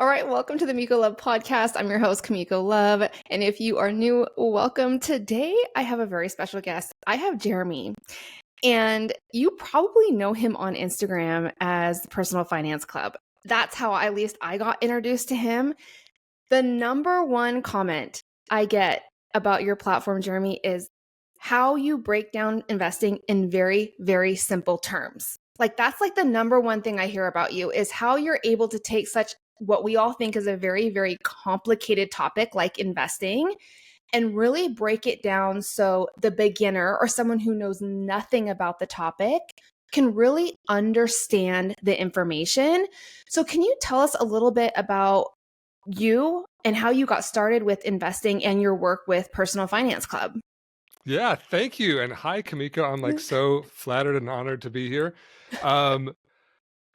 All right, welcome to the Miko Love Podcast. I'm your host, Kumiko Love. And if you are new, welcome. Today, I have a very special guest. I have Jeremy. And you probably know him on Instagram as the Personal Finance Club. That's how at least I got introduced to him. The number one comment I get about your platform, Jeremy, is how you break down investing in very, very simple terms. Like that's like the number one thing I hear about you is how you're able to take such what we all think is a very, very complicated topic like investing and really break it down so the beginner or someone who knows nothing about the topic can really understand the information. So can you tell us a little bit about you and how you got started with investing and your work with Personal Finance Club? Yeah, thank you. And hi, Kumiko. I'm like so flattered and honored to be here.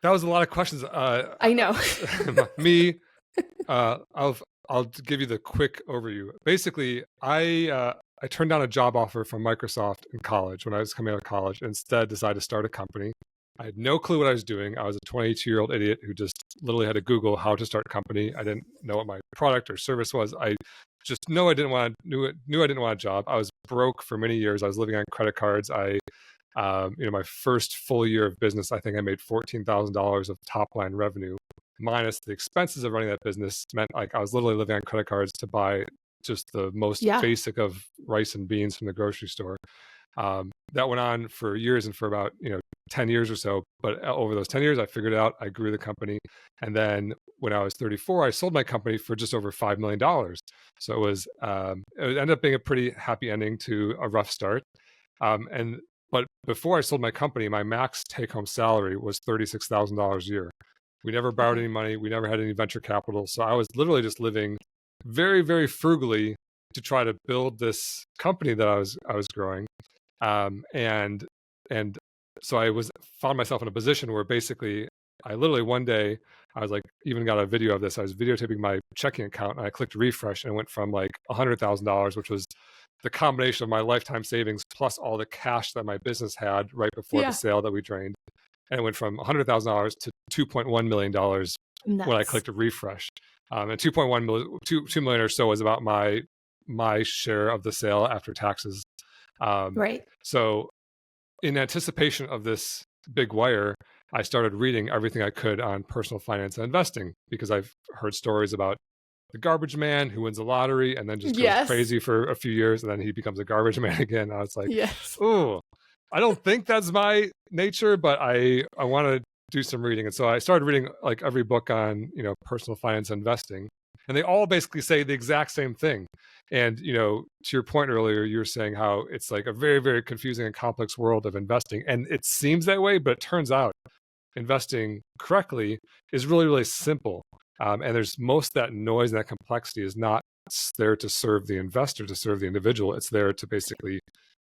That was a lot of questions. I know. I'll give you the quick overview. Basically, I turned down a job offer from Microsoft in college when I was coming out of college. And instead, decided to start a company. I had no clue what I was doing. I was a 22-year-old idiot who just literally had to Google how to start a company. I didn't know what my product or service was. I just knew I didn't want a job. I was broke for many years. I was living on credit cards. My first full year of business, I think I made $14,000 of top line revenue, minus the expenses of running that business. Meant like I was literally living on credit cards to buy just the most basic of rice and beans from the grocery store. That went on for years and for about 10 years or so. But over those 10 years, I figured it out. I grew the company. And then when I was 34, I sold my company for just over $5 million. So it ended up being a pretty happy ending to a rough start. But before I sold my company, my max take-home salary was $36,000 a year. We never borrowed any money. We never had any venture capital. So I was literally just living very, very frugally to try to build this company that I was growing. And so I found myself in a position where basically I literally one day, I was like, even got a video of this. I was videotaping my checking account and I clicked refresh and it went from like $100,000, which was the combination of my lifetime savings plus all the cash that my business had right before the sale that we drained. And it went from $100,000 to $2.1 million when I clicked a refresh. And 2.1 million, 2 million or so was about my share of the sale after taxes. Right. So in anticipation of this big wire, I started reading everything I could on personal finance and investing because I've heard stories about the garbage man who wins the lottery and then just goes crazy for a few years and then he becomes a garbage man again. I was like, oh, I don't think that's my nature, but I want to do some reading. And so I started reading like every book on, personal finance and investing. And they all basically say the exact same thing. And, to your point earlier, you were saying how it's like a very, very confusing and complex world of investing. And it seems that way, but it turns out investing correctly is really, really simple. And there's most of that noise and that complexity is not there to serve the investor, to serve the individual. It's there to basically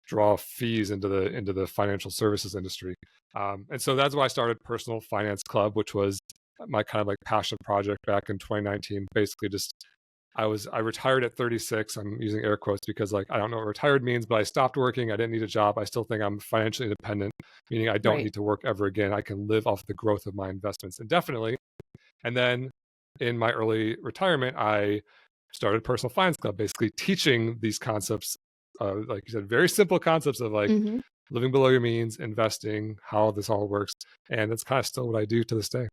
draw fees into the financial services industry. And so that's why I started Personal Finance Club, which was my kind of like passion project back in 2019. Basically I retired at 36. I'm using air quotes because like, I don't know what retired means, but I stopped working. I didn't need a job. I still think I'm financially independent, meaning I don't need to work ever again. I can live off the growth of my investments indefinitely. And then in my early retirement, I started Personal Finance Club, basically teaching these concepts, like you said, very simple concepts of like living below your means, investing, how this all works. And that's kind of still what I do to this day.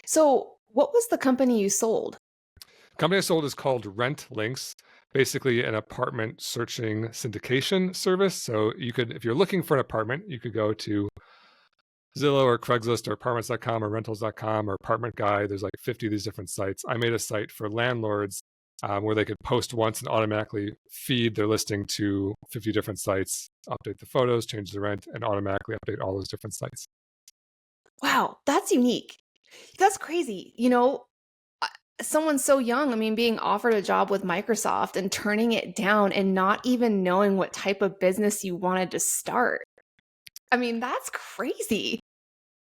So what was the company you sold? The company I sold is called Rent Links, basically an apartment searching syndication service. So you could, if you're looking for an apartment, you could go to Zillow or Craigslist or apartments.com or rentals.com or Apartment Guy. There's like 50 of these different sites. I made a site for landlords where they could post once and automatically feed their listing to 50 different sites, update the photos, change the rent, and automatically update all those different sites. Wow, that's unique. That's crazy. Someone so young, being offered a job with Microsoft and turning it down and not even knowing what type of business you wanted to start. That's crazy.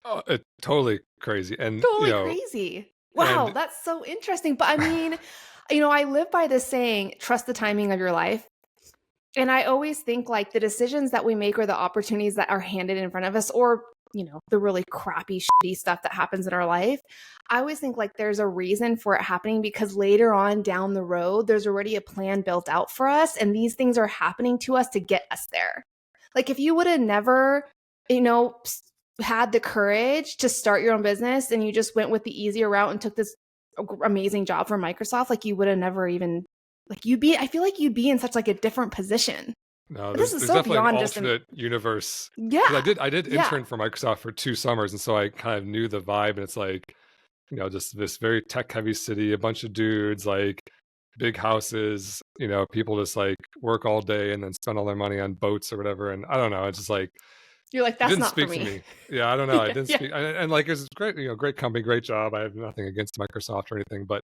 Oh, it's totally crazy. And crazy. Wow, that's so interesting. But I live by this saying, trust the timing of your life. And I always think like the decisions that we make or the opportunities that are handed in front of us, or the really crappy, shitty stuff that happens in our life. I always think like there's a reason for it happening, because later on down the road, there's already a plan built out for us. And these things are happening to us to get us there. Like if you would have never, had the courage to start your own business and you just went with the easier route and took this amazing job for Microsoft, like you would have never even, like I feel like you'd be in such like a different position. No, This is there's so definitely an beyond just alternate universe. 'Cause Yeah. I did Yeah. intern for Microsoft for 2 summers, and so I kind of knew the vibe. And it's like, just this very tech heavy city, a bunch of dudes, like big houses, people just like work all day and then spend all their money on boats or whatever. And I don't know, it's just like, You're like, it that's didn't not for speak to me. me. Yeah, I don't know. It Yeah, didn't yeah. speak. And like, it's great, great company, great job. I have nothing against Microsoft or anything, but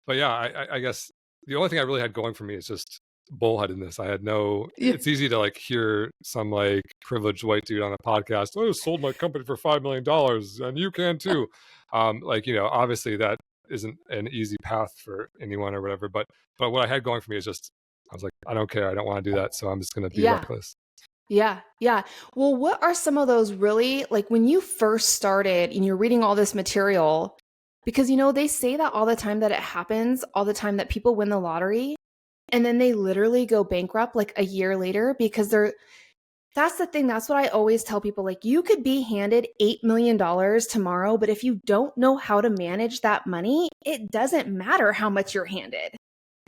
yeah, I guess the only thing I really had going for me is just bullheadedness. I had no. Yeah. It's easy to like hear some like privileged white dude on a podcast. Oh, I sold my company for $5 million, and you can too. Obviously that isn't an easy path for anyone or whatever. But what I had going for me is just, I was like, I don't care. I don't want to do that. So I'm just going to be Yeah. reckless. Yeah. Yeah. Well, what are some of those really, like when you first started and you're reading all this material, because, they say that all the time, that it happens all the time, that people win the lottery and then they literally go bankrupt like a year later because that's the thing. That's what I always tell people. Like you could be handed $8 million tomorrow, but if you don't know how to manage that money, it doesn't matter how much you're handed.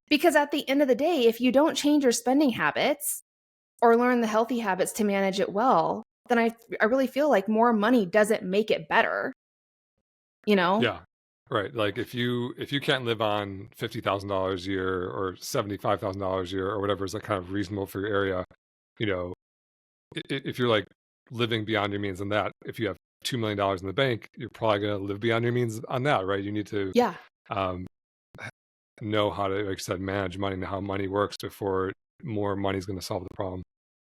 Because at the end of the day, if you don't change your spending habits or learn the healthy habits to manage it well, then I really feel like more money doesn't make it better. Yeah. Right. Like if you can't live on $50,000 a year or $75,000 a year or whatever is like kind of reasonable for your area, if you're like living beyond your means on that, if you have $2 million in the bank, you're probably going to live beyond your means on that, right? You need to know how to, like I said, manage money and how money works before more money is going to solve the problem.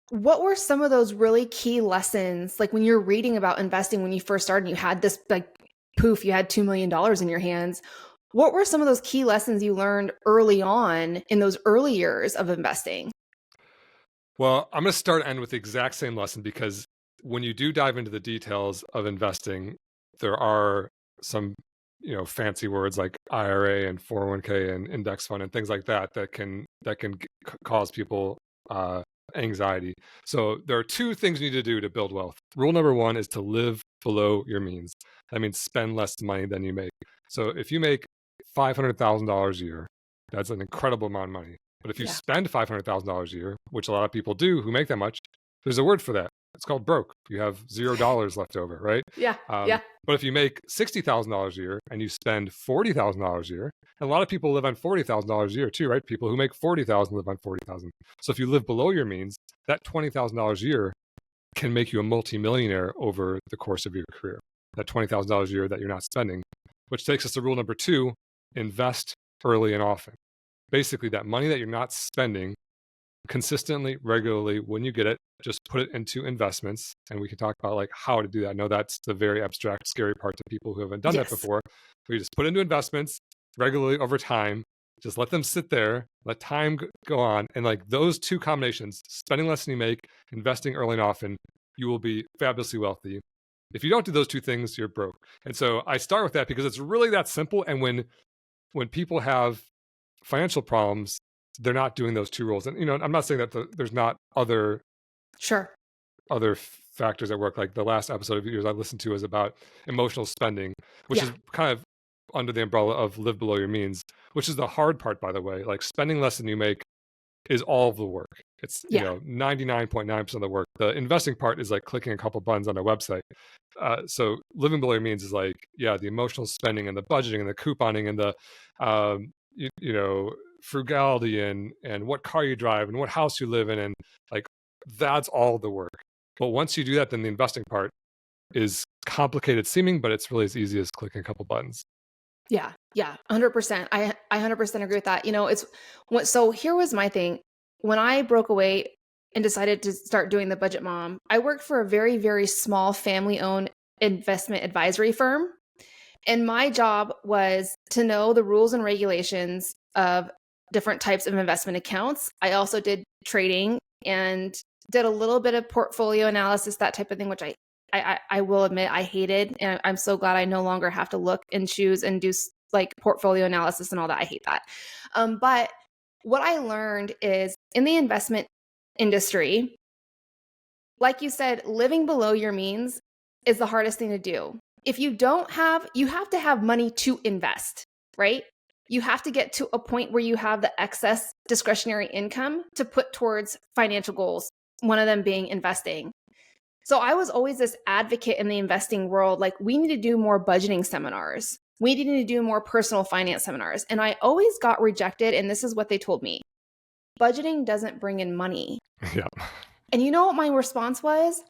What were some of those really key lessons, like when you're reading about investing, when you first started and you had this like poof, you had $2 million in your hands? What were some of those key lessons you learned early on in those early years of investing? Well, I'm going to start and end with the exact same lesson, because when you do dive into the details of investing, there are some, fancy words like IRA and 401k and index fund and things like that can cause people anxiety. So there are 2 things you need to do to build wealth. Rule number 1 is to live below your means. That means spend less money than you make. So if you make $500,000 a year, that's an incredible amount of money. But if you spend $500,000 a year, which a lot of people do who make that much, there's a word for that. It's called broke. You have $0 left over, right? Yeah. But if you make $60,000 a year and you spend $40,000 a year, and a lot of people live on $40,000 a year too, right? People who make $40,000 live on $40,000. So if you live below your means, that $20,000 a year can make you a multimillionaire over the course of your career. That $20,000 a year that you're not spending, which takes us to rule number 2: invest early and often. Basically, that money that you're not spending consistently, regularly, when you get it, just put it into investments. And we can talk about like how to do that. I know that's the very abstract, scary part to people who haven't done that before. We just put into investments regularly over time. Just let them sit there, let time go on. And like those 2 combinations, spending less than you make, investing early and often, you will be fabulously wealthy. If you don't do those 2 things, you're broke. And so I start with that because it's really that simple. And when people have financial problems, they're not doing those 2 rules. And, I'm not saying that there's not other factors at work. Like the last episode of yours I listened to is about emotional spending, which is kind of under the umbrella of live below your means, which is the hard part, by the way. Like spending less than you make is all of the work. It's 99.9% of the work. The investing part is like clicking a couple buttons on a website. So living below your means is like, the emotional spending and the budgeting and the couponing and the frugality and what car you drive and what house you live in, and like that's all the work. But once you do that, then the investing part is complicated seeming, but it's really as easy as clicking a couple buttons. Yeah. 100%. I 100% agree with that. So here was my thing. When I broke away and decided to start doing the Budget Mom, I worked for a very, very small family-owned investment advisory firm. And my job was to know the rules and regulations of different types of investment accounts. I also did trading and did a little bit of portfolio analysis, that type of thing, which I I will admit I hated, and I'm so glad I no longer have to look and choose and do like portfolio analysis and all that. I hate that. But what I learned is in the investment industry, like you said, living below your means is the hardest thing to do. If you don't have, you have to have money to invest, right? You have to get to a point where you have the excess discretionary income to put towards financial goals, one of them being investing. So I was always this advocate in the investing world, like we need to do more budgeting seminars. We need to do more personal finance seminars. And I always got rejected. And this is what they told me. Budgeting doesn't bring in money. Yeah. And you know what my response was?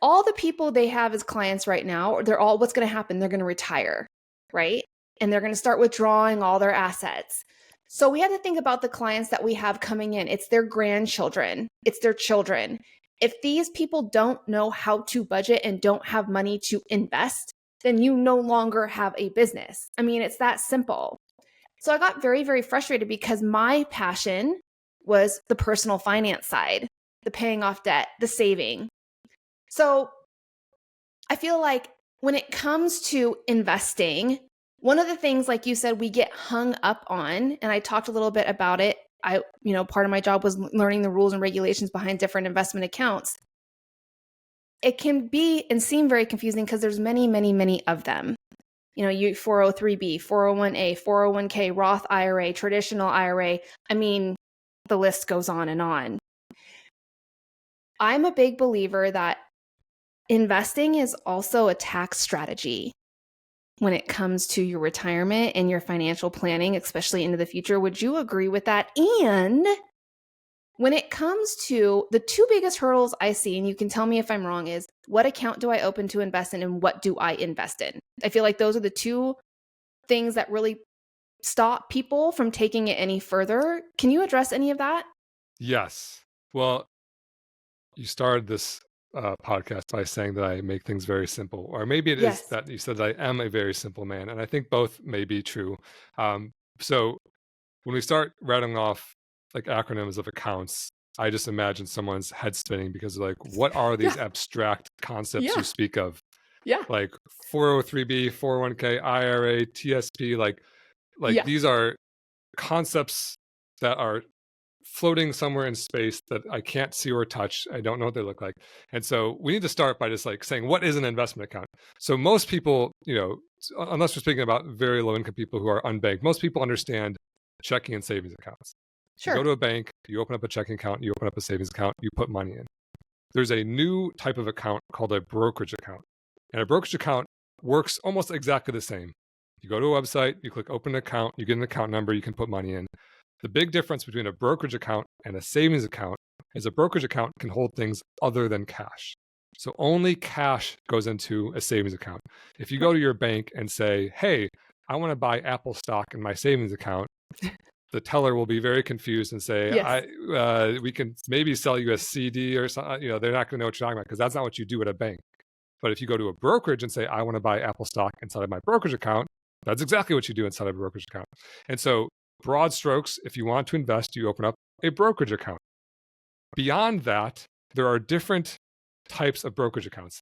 All the people they have as clients right now, what's going to happen? They're going to retire, right? And they're going to start withdrawing all their assets. So we have to think about the clients that we have coming in. It's their grandchildren. It's their children. If these people don't know how to budget and don't have money to invest, then you no longer have a business. I mean, it's that simple. So I got very, very frustrated because my passion was the personal finance side, the paying off debt, the saving. So I feel like when it comes to investing, one of the things, like you said, we get hung up on, and I talked a little bit about it. Part of my job was learning the rules and regulations behind different investment accounts. It can be and seem very confusing because there's many, many, many of them. You 403B, 401A, 401K, Roth IRA, traditional IRA. I mean, the list goes on and on. I'm a big believer that investing is also a tax strategy when it comes to your retirement and your financial planning, especially into the future. Would you agree with that? And when it comes to the two biggest hurdles I see, and you can tell me if I'm wrong, is what account do I open to invest in and what do I invest in? I feel like those are the two things that really stop people from taking it any further. Can you address any of that? Yes. Well, you started this podcast by saying that I make things very simple, or maybe it is that you said that I am a very simple man, and I think both may be true. So when we start rattling off like acronyms of accounts, I just imagine someone's head spinning because like, what are these abstract concepts you speak of? Yeah. Like 403B, 401K, IRA, TSP, like these are concepts that are floating somewhere in space that I can't see or touch. I don't know what they look like. And so we need to start by just like saying, what is an investment account? So most people, unless we're speaking about very low income people who are unbanked, most people understand checking and savings accounts. Sure. You go to a bank, you open up a checking account, you open up a savings account, you put money in. There's a new type of account called a brokerage account. And a brokerage account works almost exactly the same. You go to a website, you click open an account, you get an account number, you can put money in. The big difference between a brokerage account and a savings account is a brokerage account can hold things other than cash. So only cash goes into a savings account. If you go to your bank and say, hey, I want to buy Apple stock in my savings account, the teller will be very confused and say, we can maybe sell you a CD or something. They're not going to know what you're talking about because that's not what you do at a bank. But if you go to a brokerage and say, I want to buy Apple stock inside of my brokerage account, that's exactly what you do inside of a brokerage account. And so broad strokes, if you want to invest, you open up a brokerage account. Beyond that, there are different types of brokerage accounts.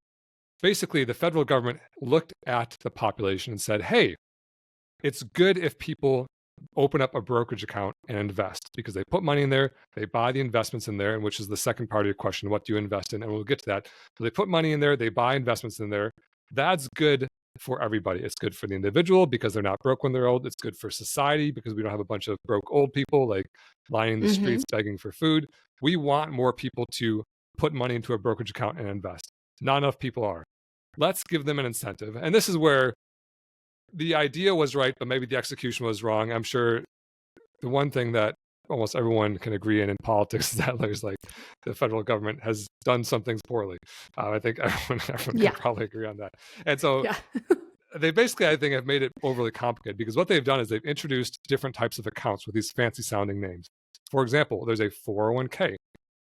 Basically, the federal government looked at the population and said, hey, it's good if people open up a brokerage account and invest because they put money in there, they buy the investments in there, and which is the second part of your question, what do you invest in? And we'll get to that. So they put money in there, they buy investments in there. That's good for everybody. It's good for the individual because they're not broke when they're old. It's good for society because we don't have a bunch of broke old people like lying in the streets begging for food. We want more people to put money into a brokerage account and invest. Not enough people are. Let's give them an incentive. And this is where the idea was right, but maybe the execution was wrong. I'm sure the one thing that almost everyone can agree in politics is that there's like the federal government has done some things poorly. I think everyone can probably agree on that. And so they basically, I think, have made it overly complicated because what they've done is they've introduced different types of accounts with these fancy sounding names. For example, there's a 401k.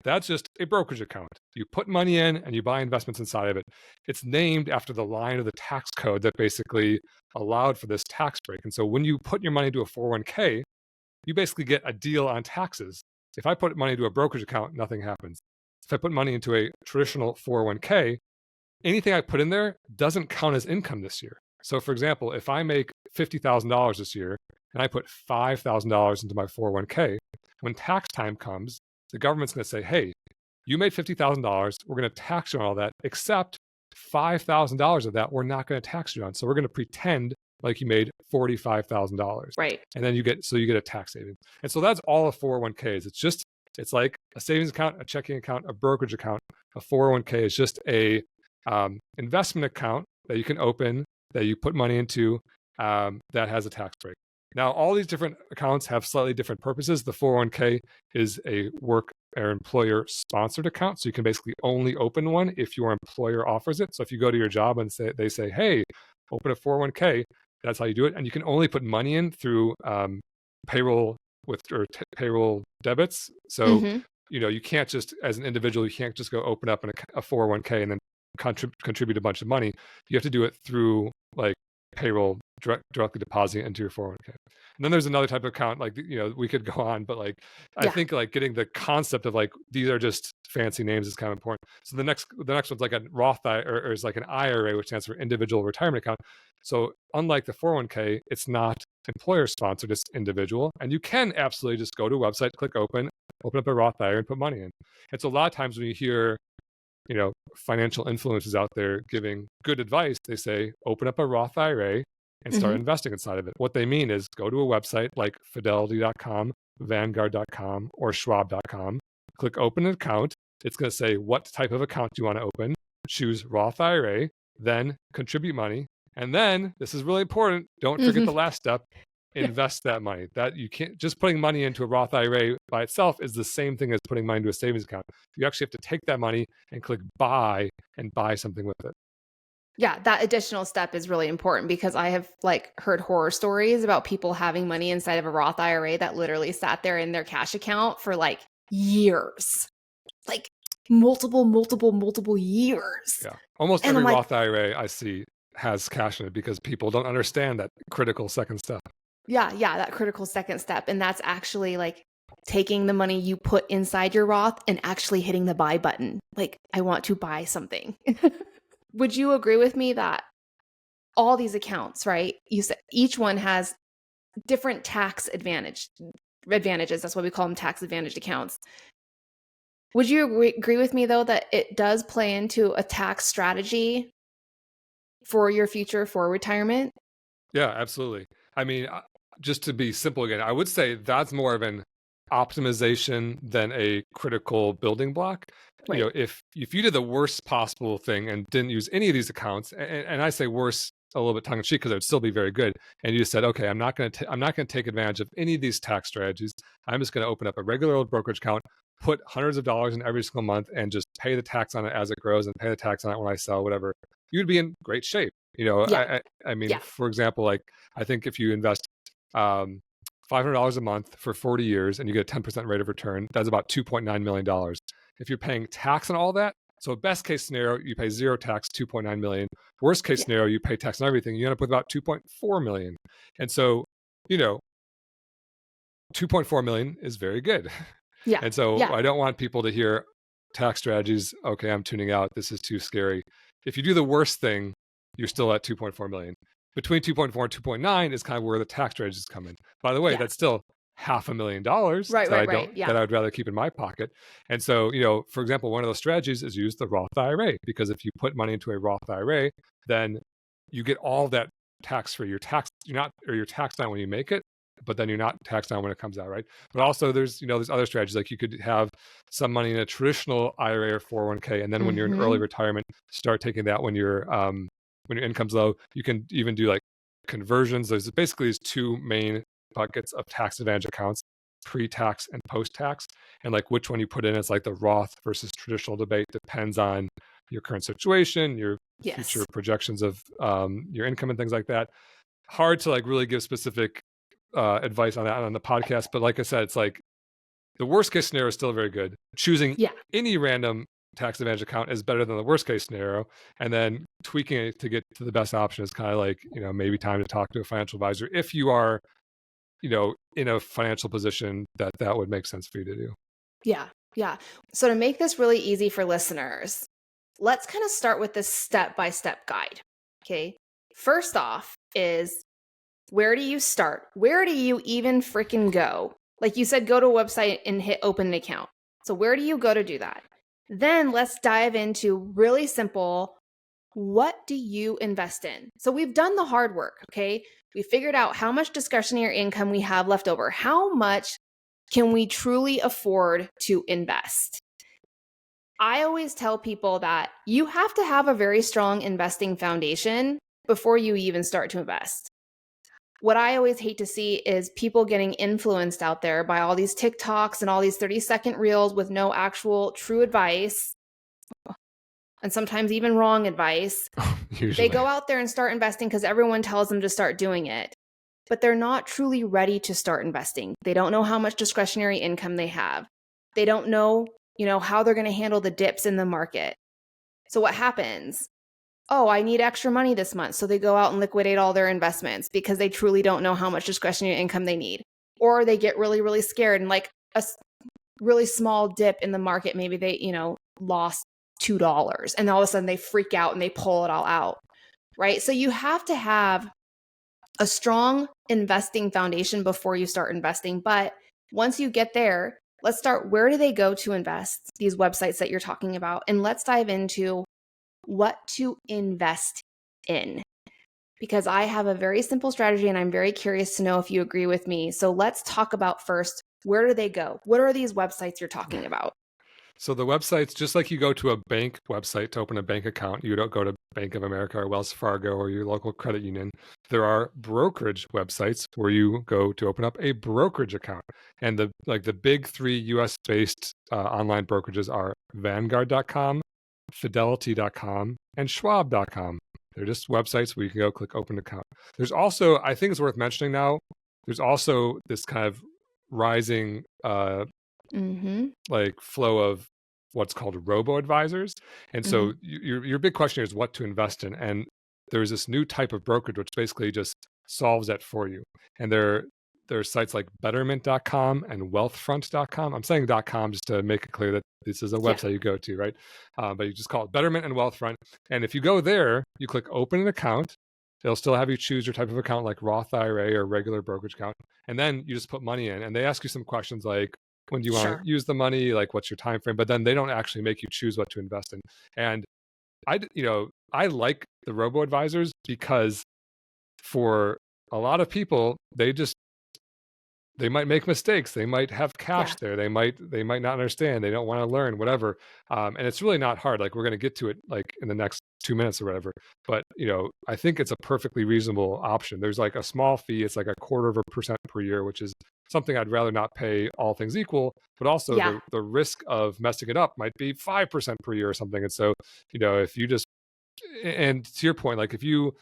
That's just a brokerage account. You put money in and you buy investments inside of it. It's named after the line of the tax code that basically allowed for this tax break. And so when you put your money into a 401k, you basically get a deal on taxes. If I put money into a brokerage account, nothing happens. If I put money into a traditional 401k, anything I put in there doesn't count as income this year. So for example, if I make $50,000 this year and I put $5,000 into my 401k, when tax time comes, the government's going to say, hey, you made $50,000. We're going to tax you on all that, except $5,000 of that we're not going to tax you on. So we're going to pretend like you made $45,000. Right. And then you get a tax savings. And so that's all of 401ks. It's like a savings account, a checking account, a brokerage account. A 401k is just a investment account that you can open, that you put money into, that has a tax break. Now, all these different accounts have slightly different purposes. The 401k is a work or employer sponsored account. So you can basically only open one if your employer offers it. So if you go to your job and they say, hey, open a 401k, that's how you do it. And you can only put money in through payroll payroll debits. So, you can't just, as an individual, you can't just go open up a 401k and then contribute a bunch of money. You have to do it through like payroll directly depositing into your 401k. And then there's another type of account, like, we could go on, but like, I think like getting the concept of like, these are just fancy names is kind of important. So the next one's like a Roth or is like an IRA, which stands for individual retirement account. So unlike the 401k, it's not employer sponsored, it's individual. And you can absolutely just go to a website, click open up a Roth IRA and put money in. And so a lot of times when you hear, financial influencers out there giving good advice, they say, open up a Roth IRA and start investing inside of it. What they mean is go to a website like fidelity.com, vanguard.com, or schwab.com, click open an account. It's going to say what type of account you want to open, choose Roth IRA, then contribute money. And then, this is really important, don't forget the last step, invest that money. That you can't, just putting money into a Roth IRA by itself is the same thing as putting money into a savings account. You actually have to take that money and click buy and buy something with it. Yeah, that additional step is really important because I have like heard horror stories about people having money inside of a Roth IRA that literally sat there in their cash account for like years, like multiple years. Yeah, almost every Roth IRA I see has cash in it because people don't understand that critical second step. Yeah, that critical second step. And that's actually like taking the money you put inside your Roth and actually hitting the buy button. Like, I want to buy something. Would you agree with me that all these accounts, right? You said each one has different tax advantages. That's why we call them tax advantaged accounts. Would you agree with me though, that it does play into a tax strategy for your future for retirement? Yeah, absolutely. I mean, just to be simple again, I would say that's more of an optimization than a critical building block. Right. If you did the worst possible thing and didn't use any of these accounts, and I say worse a little bit tongue in cheek because it would still be very good, and you just said, okay, I'm not going to take advantage of any of these tax strategies. I'm just going to open up a regular old brokerage account, put hundreds of dollars in every single month, and just pay the tax on it as it grows, and pay the tax on it when I sell, whatever. You'd be in great shape. I mean, for example, like I think if you invest $500 a month for 40 years and you get a 10% rate of return, that's about $2.9 million. If you're paying tax on all that, so best case scenario, you pay zero tax, 2.9 million. Worst case scenario, you pay tax on everything, you end up with about 2.4 million. And so, 2.4 million is very good. Yeah. And so I don't want people to hear tax strategies, okay, I'm tuning out, this is too scary. If you do the worst thing, you're still at 2.4 million. Between 2.4 and 2.9 is kind of where the tax strategies come in. By the way, that's still $500,000 that I would rather keep in my pocket. And so, for example, one of those strategies is use the Roth IRA, because if you put money into a Roth IRA, then you get all that tax free. You're taxed on when you make it, but then you're not taxed on when it comes out, right? But also there's other strategies, like you could have some money in a traditional IRA or 401k, and then when you're in early retirement, start taking that when your income's low. You can even do like conversions. There's basically these two main buckets of tax advantage accounts, pre-tax and post-tax. And like which one you put in, it's like the Roth versus traditional debate depends on your current situation, your future projections of your income and things like that. Hard to like really give specific advice on that on the podcast. But like I said, it's like the worst case scenario is still very good. Choosing any random tax advantage account is better than the worst case scenario. And then tweaking it to get to the best option is kind of like, maybe time to talk to a financial advisor if you are, in a financial position that would make sense for you to do. Yeah. So to make this really easy for listeners, let's kind of start with this step-by-step guide. Okay. First off is, where do you start? Where do you even freaking go? Like you said, go to a website and hit open an account. So where do you go to do that? Then let's dive into really simple, what do you invest in? So we've done the hard work, okay? We figured out how much discretionary income we have left over. How much can we truly afford to invest? I always tell people that you have to have a very strong investing foundation before you even start to invest. What I always hate to see is people getting influenced out there by all these TikToks and all these 30-second reels with no actual true advice, and sometimes even wrong advice. They go out there and start investing because everyone tells them to start doing it, but they're not truly ready to start investing. They don't know how much discretionary income they have. They don't know, how they're going to handle the dips in the market. So what happens? Oh, I need extra money this month. So they go out and liquidate all their investments because they truly don't know how much discretionary income they need. Or they get really, really scared and like a really small dip in the market, maybe they, lost $2 and all of a sudden they freak out and they pull it all out, right? So you have to have a strong investing foundation before you start investing. But once you get there, let's start, where do they go to invest, these websites that you're talking about? And let's dive into what to invest in, because I have a very simple strategy and I'm very curious to know if you agree with me. So let's talk about first, where do they go? What are these websites you're talking about? So the websites, just like you go to a bank website to open a bank account, you don't go to Bank of America or Wells Fargo or your local credit union. There are brokerage websites where you go to open up a brokerage account. And the big three US based online brokerages are Vanguard.com, Fidelity.com, and Schwab.com. They're just websites where you can go click open account. There's also, I think it's worth mentioning now, there's also this kind of rising flow of what's called robo-advisors. And so your big question is what to invest in. And there's this new type of brokerage which basically just solves that for you. And there are sites like betterment.com and wealthfront.com. I'm saying .com just to make it clear that this is a website you go to, right? But you just call it Betterment and Wealthfront. And if you go there, you click open an account. They'll still have you choose your type of account, like Roth IRA or regular brokerage account. And then you just put money in and they ask you some questions like, when do you want to use the money? Like, what's your time frame? But then they don't actually make you choose what to invest in. And I like the robo advisors because for a lot of people, they might make mistakes. They might have cash there. They might not understand. They don't want to learn, whatever. And it's really not hard. Like, we're going to get to it like in the next 2 minutes or whatever. But, I think it's a perfectly reasonable option. There's like a small fee. It's like 1/4% per year, which is something I'd rather not pay, all things equal. But also the risk of messing it up might be 5% per year or something. And so, if you just, and to your point, like if you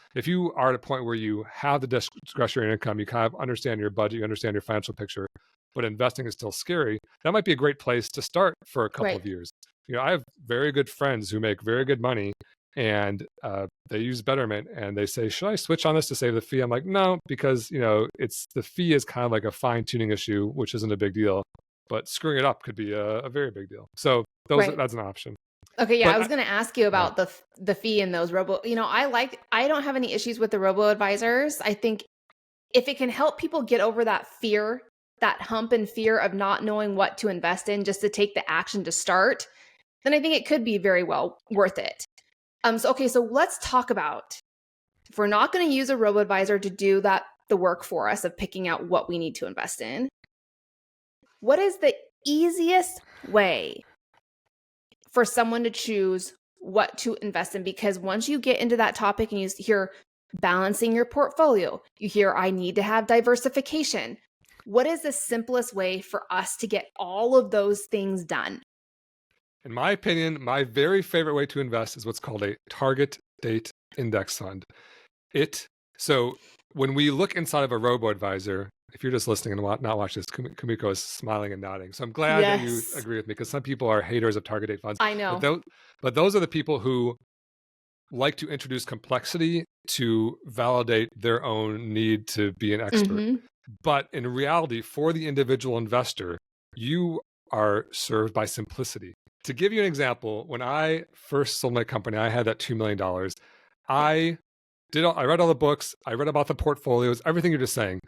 are at a point where you have the discretionary income, you kind of understand your budget, you understand your financial picture, but investing is still scary, that might be a great place to start for a couple of years. I have very good friends who make very good money and they use Betterment and they say, should I switch on this to save the fee? I'm like, no, because it's the fee is kind of like a fine tuning issue, which isn't a big deal, but screwing it up could be a very big deal. So that's an option. Okay, I was going to ask you about the fee in those robo. I don't have any issues with the robo advisors. I think if it can help people get over that fear, that hump and fear of not knowing what to invest in, just to take the action to start, then I think it could be very well worth it. So let's talk about, if we're not going to use a robo advisor to do the work for us of picking out what we need to invest in, what is the easiest way for someone to choose what to invest in? Because once you get into that topic and you hear balancing your portfolio, you hear I need to have diversification. What is the simplest way for us to get all of those things done? In my opinion, my very favorite way to invest is what's called a target date index fund. So when we look inside of a robo-advisor, if you're just listening and not watching this, Kumiko is smiling and nodding. So I'm glad that you agree with me, because some people are haters of target date funds. I know. But those are the people who like to introduce complexity to validate their own need to be an expert. But in reality, for the individual investor, you are served by simplicity. To give you an example, when I first sold my company, I had that $2 million. I read all the books. I read about the portfolios, everything you're just saying.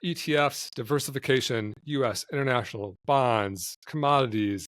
ETFs, diversification, US, international, bonds, commodities,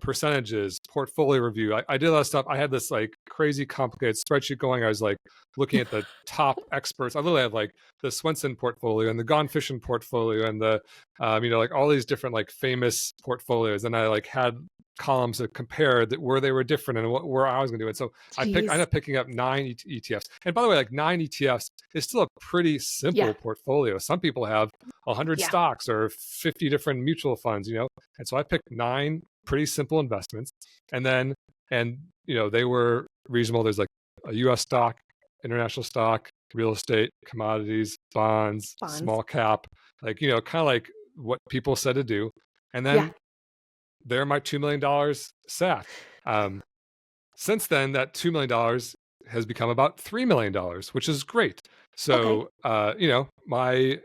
percentages, portfolio review. I did all that stuff. I had this like crazy complicated spreadsheet going. I was like looking at the top experts. I literally had like the Swenson portfolio and the Gone Fishing portfolio and the, like all these different like famous portfolios. And I like had columns that compared that where they were different and where I was going to do it. So I ended up picking up 9 ETFs. And by the way, like 9 ETFs is still a pretty simple portfolio. Some people have 100 stocks or 50 different mutual funds, And so I picked 9 pretty simple investments. And they were reasonable. There's like a US stock, international stock, real estate, commodities, bonds. Small cap, like, kind of like what people said to do. And then there my $2 million sat. Since then, that $2 million has become about $3 million, which is great. So, my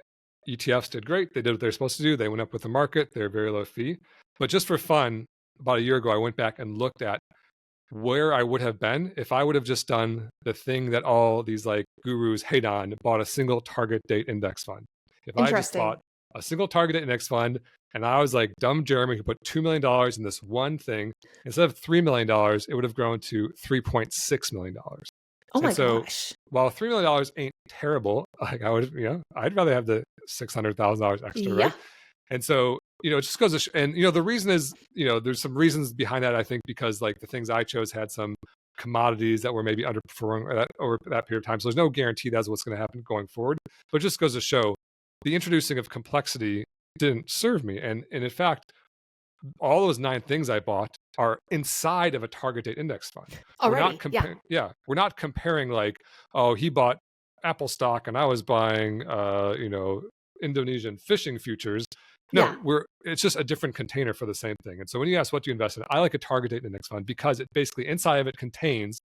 ETFs did great. They did what they're supposed to do. They went up with the market. They're very low fee. But just for fun, about a year ago, I went back and looked at where I would have been if I would have just done the thing that all these like gurus hate on, bought a single target date index fund. If I just bought a single target date index fund, and I was like dumb Jeremy who put $2 million in this one thing, instead of $3 million, it would have grown to $3.6 million. Oh my gosh. While $3 million ain't terrible, like I would, I'd rather have the $600,000 extra, right? And so, it just goes to and, the reason is, there's some reasons behind that, I think, because like the things I chose had some commodities that were maybe underperforming over that period of time. So there's no guarantee that's what's going to happen going forward, but it just goes to show the introducing of complexity didn't serve me. And in fact, all those 9 things I bought are inside of a target date index fund. Already, we're not comparing like, oh, he bought Apple stock and I was buying, Indonesian fishing futures. No, it's just a different container for the same thing. And so when you ask what do you invest in, I like a target date index fund because it basically inside of it contains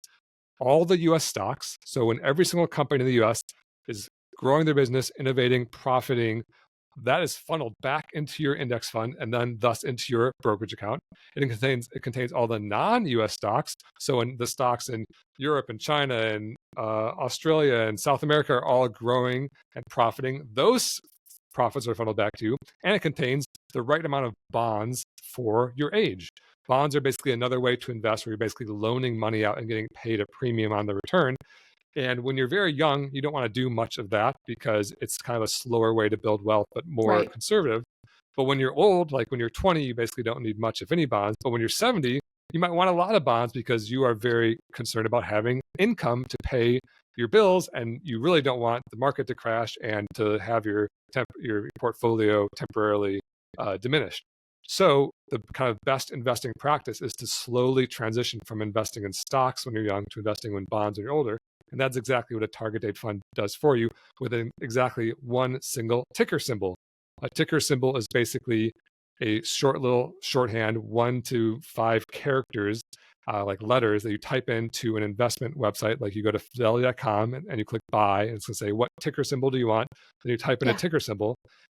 all the US stocks. So when every single company in the US is growing their business, innovating, profiting, that is funneled back into your index fund and then thus into your brokerage account. It contains all the non-US stocks. So when the stocks in Europe and China and Australia and South America are all growing and profiting, those profits are funneled back to you. And it contains the right amount of bonds for your age. Bonds are basically another way to invest where you're basically loaning money out and getting paid a premium on the return. And when you're very young, you don't want to do much of that because it's kind of a slower way to build wealth, but more conservative. But when you're old, like when you're 20, you basically don't need much, if any, bonds. But when you're 70, you might want a lot of bonds because you are very concerned about having income to pay your bills. And you really don't want the market to crash and to have your portfolio temporarily diminished. So the kind of best investing practice is to slowly transition from investing in stocks when you're young to investing in bonds when you're older. And that's exactly what a target date fund does for you with exactly one single ticker symbol. A ticker symbol is basically a short little shorthand, 1 to 5 characters, like letters that you type into an investment website. Like you go to fidelity.com and you click buy, and it's going to say, what ticker symbol do you want? Then you type in a ticker symbol.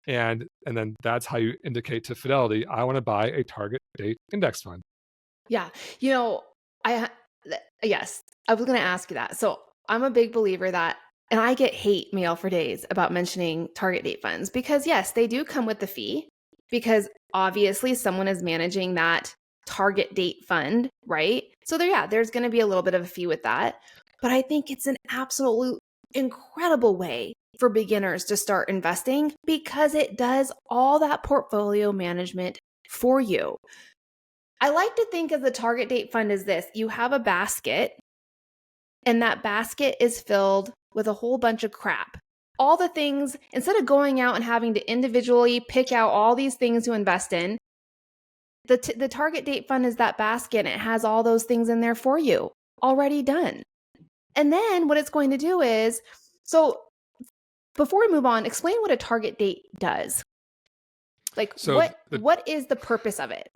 And then that's how you indicate to Fidelity, I want to buy a target date index fund. Yeah. Yes, I was going to ask you that. So I'm a big believer that, and I get hate mail for days about mentioning target date funds because yes, they do come with the fee because obviously someone is managing that target date fund, right? So there's going to be a little bit of a fee with that. But I think it's an absolute incredible way for beginners to start investing because it does all that portfolio management for you. I like to think of the target date fund as this. You have a basket, and that basket is filled with a whole bunch of crap. All the things, instead of going out and having to individually pick out all these things to invest in, the target date fund is that basket, and it has all those things in there for you, already done. And then what it's going to do is, so before we move on, explain what a target date does. Like, so what is the purpose of it?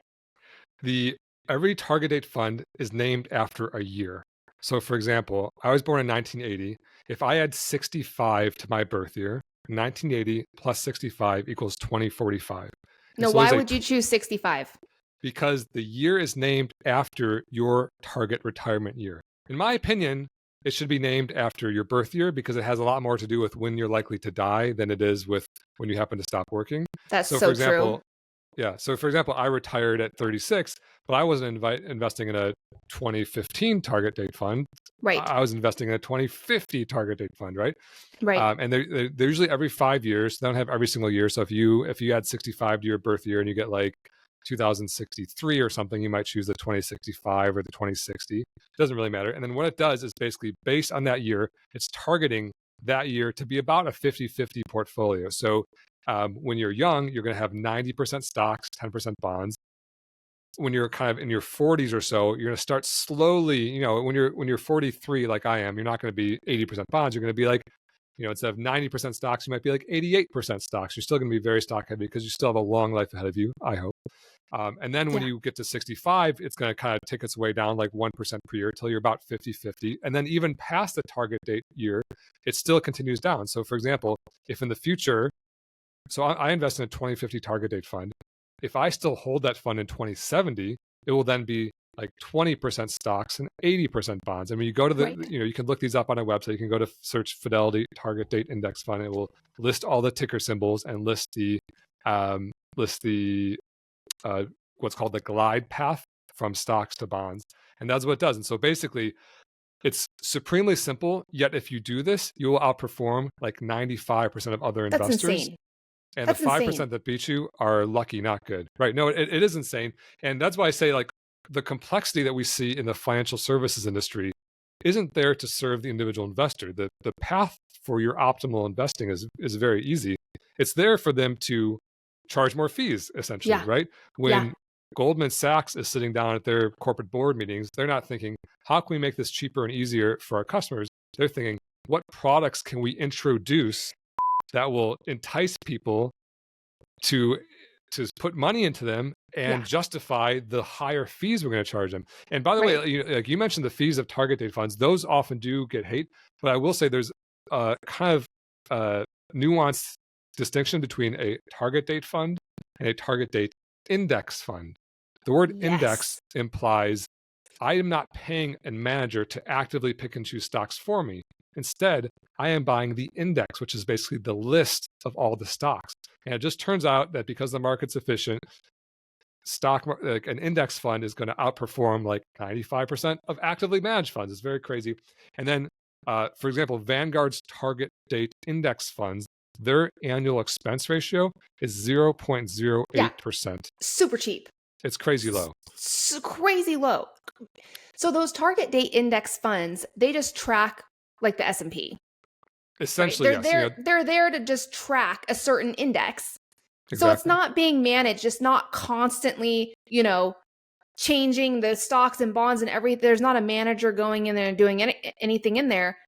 Every target date fund is named after a year. So for example, I was born in 1980. If I add 65 to my birth year, 1980 plus 65 equals 2045. And No, so why would you choose 65? Because the year is named after your target retirement year. In my opinion, it should be named after your birth year because it has a lot more to do with when you're likely to die than it is with when you happen to stop working. That's So, so for example, true. yeah. So, for example, I retired at 36, but I wasn't investing in a 2015 target date fund. Right. I was investing in a 2050 target date fund, right? Right. And they're usually every 5 years. They don't have every single year. So if you add 65 to your birth year and you get like 2063 or something, you might choose the 2065 or the 2060. It doesn't really matter. And then what it does is basically based on that year, it's targeting that year to be about a 50-50 portfolio. So when you're young, you're going to have 90% stocks, 10% bonds. When you're kind of in your 40s or so, you're going to start slowly, when you're 43 like I am, you're not going to be 80% bonds. You're going to be like, instead of 90% stocks, you might be like 88% stocks. You're still going to be very stock heavy because you still have a long life ahead of you, I hope. And then when you get to 65, it's going to kind of take its way down like 1% per year till you're about 50-50. And then even past the target date year, it still continues down. So for example, if in the future, so I invest in a 2050 target date fund. If I still hold that fund in 2070, it will then be like 20% stocks and 80% bonds. I mean, you go to the, you can look these up on a website. You can go to search Fidelity Target Date Index Fund. It will list all the ticker symbols and list the what's called the glide path from stocks to bonds. And that's what it does. And so basically, it's supremely simple. Yet if you do this, you will outperform like 95% of other investors. That's insane. And the 5% that beat you are lucky, not good. Right? No, it is insane. And that's why I say like the complexity that we see in the financial services industry isn't there to serve the individual investor. The path for your optimal investing is very easy. It's there for them to charge more fees, essentially, right? When Goldman Sachs is sitting down at their corporate board meetings, they're not thinking, how can we make this cheaper and easier for our customers? They're thinking, what products can we introduce that will entice people to put money into them and justify the higher fees we're going to charge them. And by the way, you mentioned the fees of target date funds. Those often do get hate, but I will say there's a kind of nuanced distinction between a target date fund and a target date index fund. The word index implies I am not paying a manager to actively pick and choose stocks for me. Instead, I am buying the index, which is basically the list of all the stocks. And it just turns out that because the market's efficient, an index fund is going to outperform like 95% of actively managed funds. It's very crazy. And then, for example, Vanguard's target date index funds, their annual expense ratio is 0.08%. Super cheap. It's crazy low. Crazy low. So those target date index funds, they just track like the S&P. Essentially, right? They're there to just track a certain index. Exactly. So it's not being managed. It's not constantly, changing the stocks and bonds and everything. There's not a manager going in there and doing anything in there.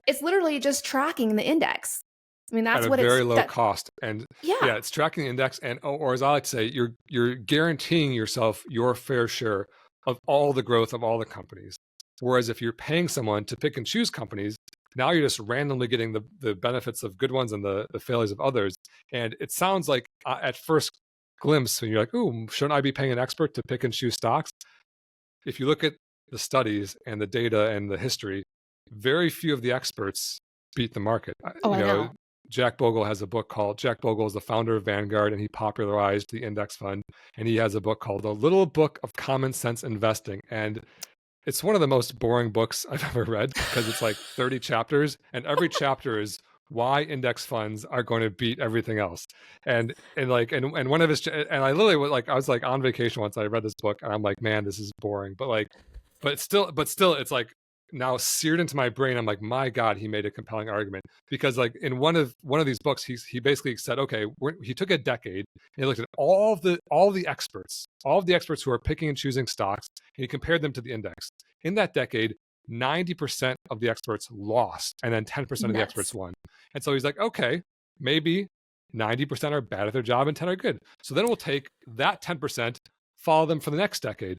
It's literally just tracking the index. I mean, that's at what a very low cost. And yeah, it's tracking the index. And, or as I like to say, you're guaranteeing yourself your fair share of all the growth of all the companies. Whereas if you're paying someone to pick and choose companies, now you're just randomly getting the benefits of good ones and the failures of others. And it sounds like at first glimpse, when you're like, ooh, shouldn't I be paying an expert to pick and choose stocks? If you look at the studies and the data and the history, very few of the experts beat the market. I know. Jack Bogle has a book called, Jack Bogle is the founder of Vanguard, and he popularized the index fund. And he has a book called The Little Book of Common Sense Investing. And it's one of the most boring books I've ever read because it's like 30 chapters, and every chapter is why index funds are going to beat everything else. And one of his, and I literally was like, I was like on vacation once, I read this book and I'm like, man, this is boring. But still, it's like now seared into my brain. I'm like, my God, he made a compelling argument because like in one of these books, he basically said, okay, he took a decade and he looked at all the experts who are picking and choosing stocks, and he compared them to the index. In that decade, 90% of the experts lost, and then 10% of the experts won. And so he's like, okay, maybe 90% are bad at their job and 10 are good. So then we'll take that 10%, follow them for the next decade.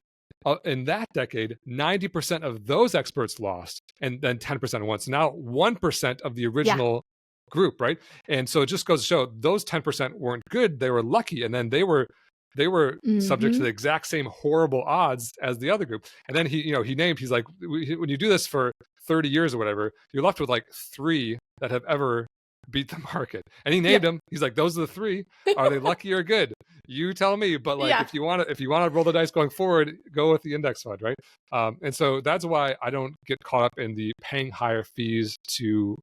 In that decade, 90% of those experts lost, and then 10% won. So now 1% of the original group, right? And so it just goes to show those 10% weren't good. They were lucky. And then they were subject to the exact same horrible odds as the other group. And then he's like, when you do this for 30 years or whatever, you're left with like 3 that have ever beat the market. And he named them. He's like, those are the 3. Are they lucky or good? You tell me. But like, if you want to roll the dice going forward, go with the index fund, right? And so that's why I don't get caught up in the paying higher fees to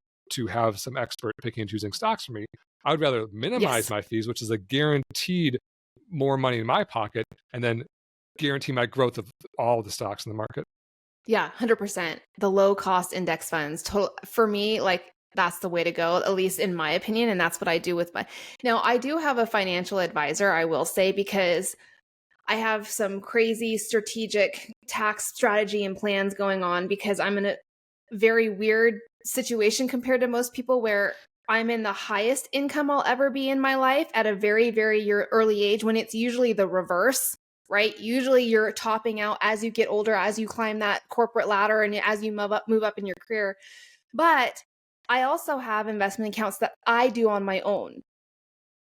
have some expert picking and choosing stocks for me. I would rather minimize my fees, which is a guaranteed more money in my pocket, and then guarantee my growth of all the stocks in the market. Yeah, 100%. The low cost index funds, for me, like that's the way to go, at least in my opinion. And that's what I do with now I do have a financial advisor, I will say, because I have some crazy strategic tax strategy and plans going on, because I'm in a very weird situation compared to most people, where I'm in the highest income I'll ever be in my life at a very, very early age, when it's usually the reverse, right? Usually you're topping out as you get older, as you climb that corporate ladder and as you move up in your career. But I also have investment accounts that I do on my own.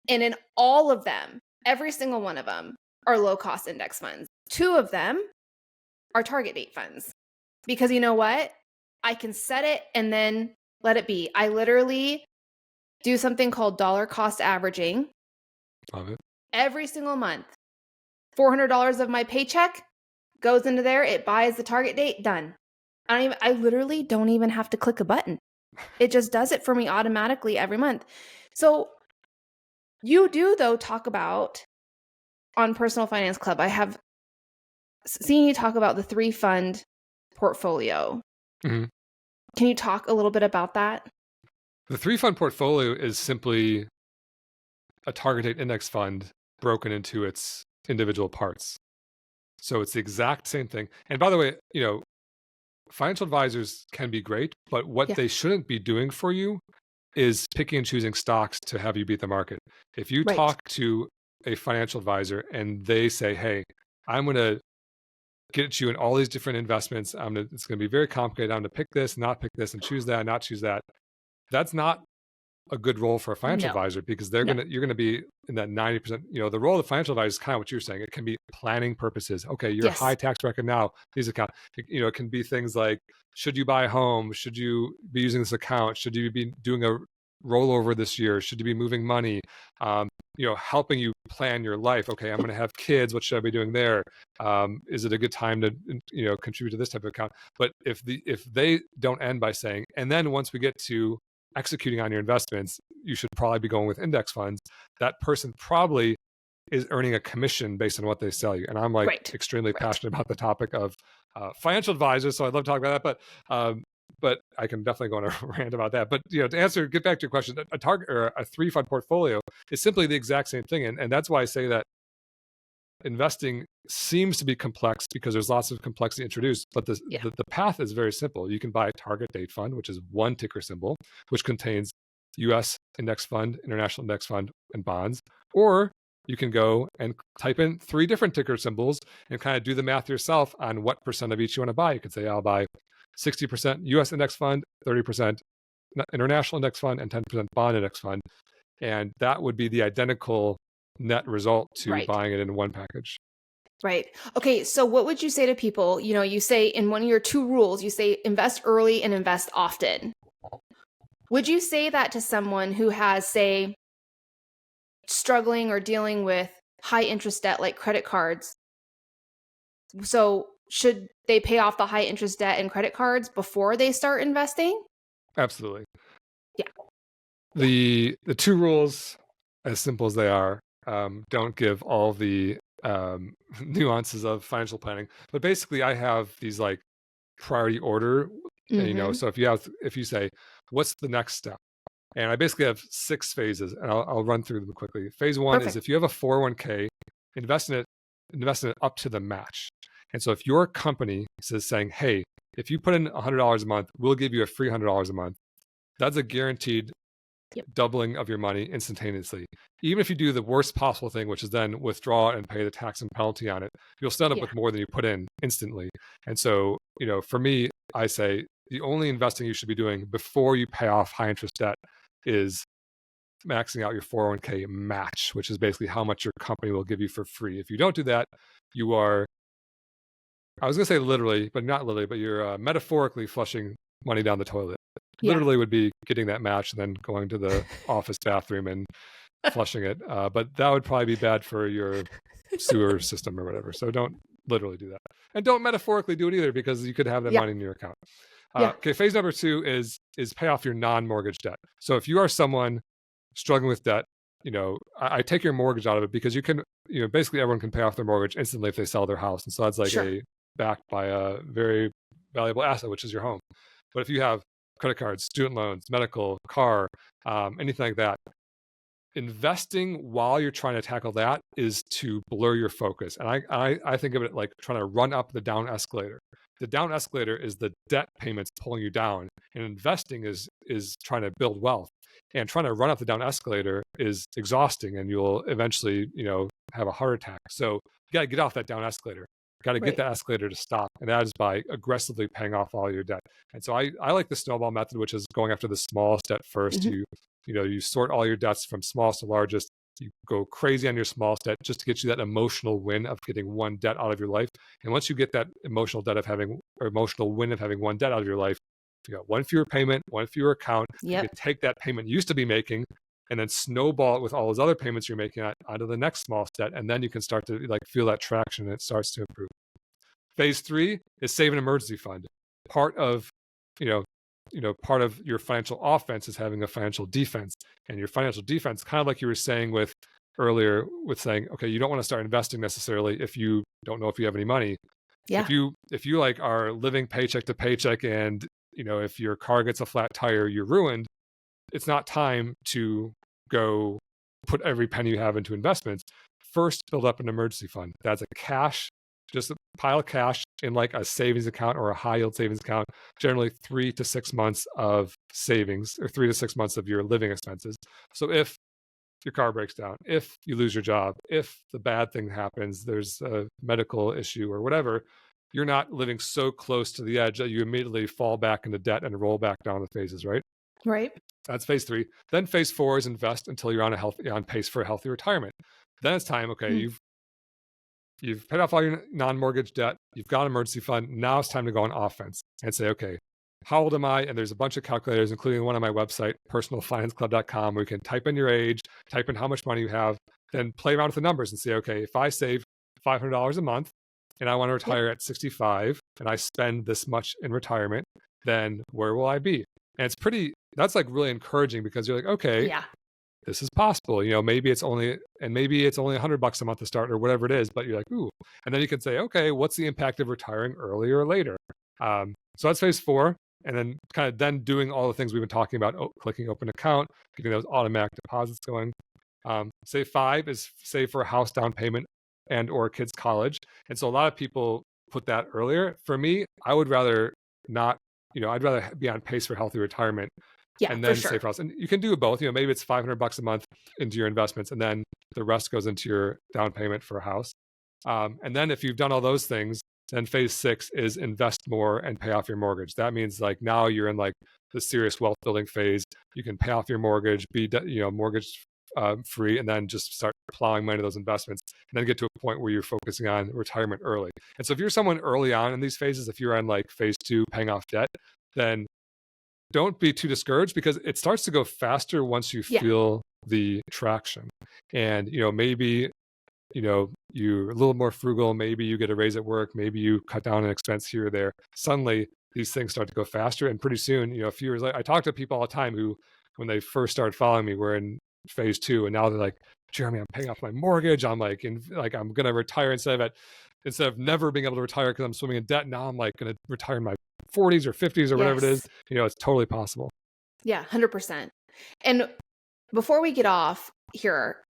And in all of them, every single one of them are low cost index funds. 2 of them are target date funds, because you know what? I can set it and then let it be. I literally do something called dollar cost averaging. Love it. Every single month, $400 of my paycheck goes into there. It buys the target date. Done. I literally don't even have to click a button. It just does it for me automatically every month. So you do, though, talk about on Personal Finance Club, I have seen you talk about the 3-fund portfolio. Mm-hmm. Can you talk a little bit about that? The 3-fund portfolio is simply a target date index fund broken into its individual parts. So it's the exact same thing. And by the way, financial advisors can be great, but what they shouldn't be doing for you is picking and choosing stocks to have you beat the market. If you talk to a financial advisor and they say, hey, I'm going to get you in all these different investments, it's going to be very complicated, I'm going to pick this, not pick this, and choose that, not choose that. That's not a good role for a financial advisor, because you're going to be in that 90%. The role of the financial advisor is kind of what you're saying. It can be planning purposes. Okay, you're a high tax bracket now. These account, it can be things like, should you buy a home? Should you be using this account? Should you be doing a rollover this year? Should you be moving money? Helping you plan your life. Okay, I'm going to have kids. What should I be doing there? Is it a good time to, contribute to this type of account? But if they don't end by saying, and then once we get to executing on your investments, you should probably be going with index funds, that person probably is earning a commission based on what they sell you. And I'm extremely passionate about the topic of financial advisors, so I'd love to talk about that. But I can definitely go on a rant about that. But to get back to your question, a target or a 3-fund portfolio is simply the exact same thing, and that's why I say that investing seems to be complex, because there's lots of complexity introduced. But the path is very simple. You can buy a target date fund, which is one ticker symbol, which contains U.S. index fund, international index fund, and bonds, or you can go and type in 3 different ticker symbols and kind of do the math yourself on what percent of each you want to buy. You could say, I'll buy 60% U.S. index fund, 30% international index fund, and 10% bond index fund. And that would be the identical net result to buying it in one package. Right. Okay. So what would you say to people? You say in one of your 2 rules, you say invest early and invest often. Would you say that to someone who has, say, struggling or dealing with high interest debt like credit cards? So should they pay off the high interest debt and credit cards before they start investing? Absolutely. Yeah. The 2 rules, as simple as they are, don't give all the nuances of financial planning. But basically, I have these like priority order. And, so if you say, what's the next step? And I basically have 6 phases, and I'll run through them quickly. Phase 1 is if you have a 401k, invest in it up to the match. And so if your company is saying, hey, if you put in $100 a month, we'll give you a free $100 a month, that's a guaranteed doubling of your money instantaneously. Even if you do the worst possible thing, which is then withdraw and pay the tax and penalty on it, you'll still end up with more than you put in instantly. And so, for me, I say the only investing you should be doing before you pay off high interest debt is maxing out your 401k match, which is basically how much your company will give you for free. If you don't do that, you are, I was going to say literally, but not literally, but you're metaphorically flushing money down the toilet. Yeah. Literally would be getting that match and then going to the office bathroom and flushing it. But that would probably be bad for your sewer system or whatever. So don't literally do that. And don't metaphorically do it either, because you could have that money in your account. Okay, phase number 2 is pay off your non-mortgage debt. So if you are someone struggling with debt, I take your mortgage out of it, because you can, basically everyone can pay off their mortgage instantly if they sell their house. And so that's like backed by a very valuable asset, which is your home. But if you have credit cards, student loans, medical, car, anything like that, investing while you're trying to tackle that is to blur your focus. And I think of it like trying to run up the down escalator. The down escalator is the debt payments pulling you down, and investing is trying to build wealth. And trying to run up the down escalator is exhausting, and you'll eventually, have a heart attack. So you got to get off that down escalator. Got to get that escalator to stop, and that is by aggressively paying off all your debt. And so I like the snowball method, which is going after the smallest debt first. You sort all your debts from smallest to largest. You go crazy on your smallest debt just to get you that emotional win of getting one debt out of your life. And once you get that emotional win of having one debt out of your life, you got one fewer payment, one fewer account. You can take that payment you used to be making and then snowball it with all those other payments you're making onto the next smallest debt. And then you can start to feel that traction, and it starts to improve. Phase 3 is save an emergency fund. Part of your financial offense is having a financial defense. And your financial defense, kind of like you were saying earlier with saying, okay, you don't want to start investing necessarily if you don't know if you have any money. If you are living paycheck to paycheck, and if your car gets a flat tire, you're ruined. It's not time to go put every penny you have into investments. First, build up an emergency fund. That's just a pile of cash in like a savings account or a high yield savings account, generally 3 to 6 months of savings, or 3 to 6 months of your living expenses. So if your car breaks down, if you lose your job, if the bad thing happens, there's a medical issue or whatever, you're not living so close to the edge that you immediately fall back into debt and roll back down the phases, right? Right. That's phase 3. Then phase 4 is invest until you're on pace for a healthy retirement. Then it's time, okay, you've paid off all your non-mortgage debt, you've got an emergency fund. Now it's time to go on offense and say, okay, how old am I? And there's a bunch of calculators, including one on my website, personalfinanceclub.com, where you can type in your age, type in how much money you have, then play around with the numbers and say, okay, if I save $500 a month and I want to retire at 65 and I spend this much in retirement, then where will I be? And that's like really encouraging, because you're like, okay, this is possible. Maybe it's only $100 a month to start or whatever it is, but you're like, ooh. And then you can say, okay, what's the impact of retiring earlier or later? So that's phase 4. And then kind of then doing all the things we've been talking about, clicking open account, getting those automatic deposits going. Say 5 is save for a house down payment and or kids' college. And so a lot of people put that earlier. For me, I would rather not, I'd rather be on pace for healthy retirement. And then save for house. And you can do both. Maybe it's $500 a month into your investments, and then the rest goes into your down payment for a house. And then if you've done all those things, then phase 6 is invest more and pay off your mortgage. That means like now you're in like the serious wealth building phase. You can pay off your mortgage, be mortgage free, and then just start plowing money to those investments, and then get to a point where you're focusing on retirement early. And so if you're someone early on in these phases, if you're on like phase 2, paying off debt, then don't be too discouraged, because it starts to go faster once you feel the traction. And, maybe, you're a little more frugal. Maybe you get a raise at work. Maybe you cut down an expense here or there. Suddenly these things start to go faster. And pretty soon, a few years later, I talk to people all the time who, when they first started following me, were in phase 2. And now they're like, Jeremy, I'm paying off my mortgage. I'm like, I'm going to retire instead of never being able to retire because I'm swimming in debt. Now I'm like going to retire in my 40s or 50s or whatever it is. It's totally possible. Yeah, 100%. And before we get off here,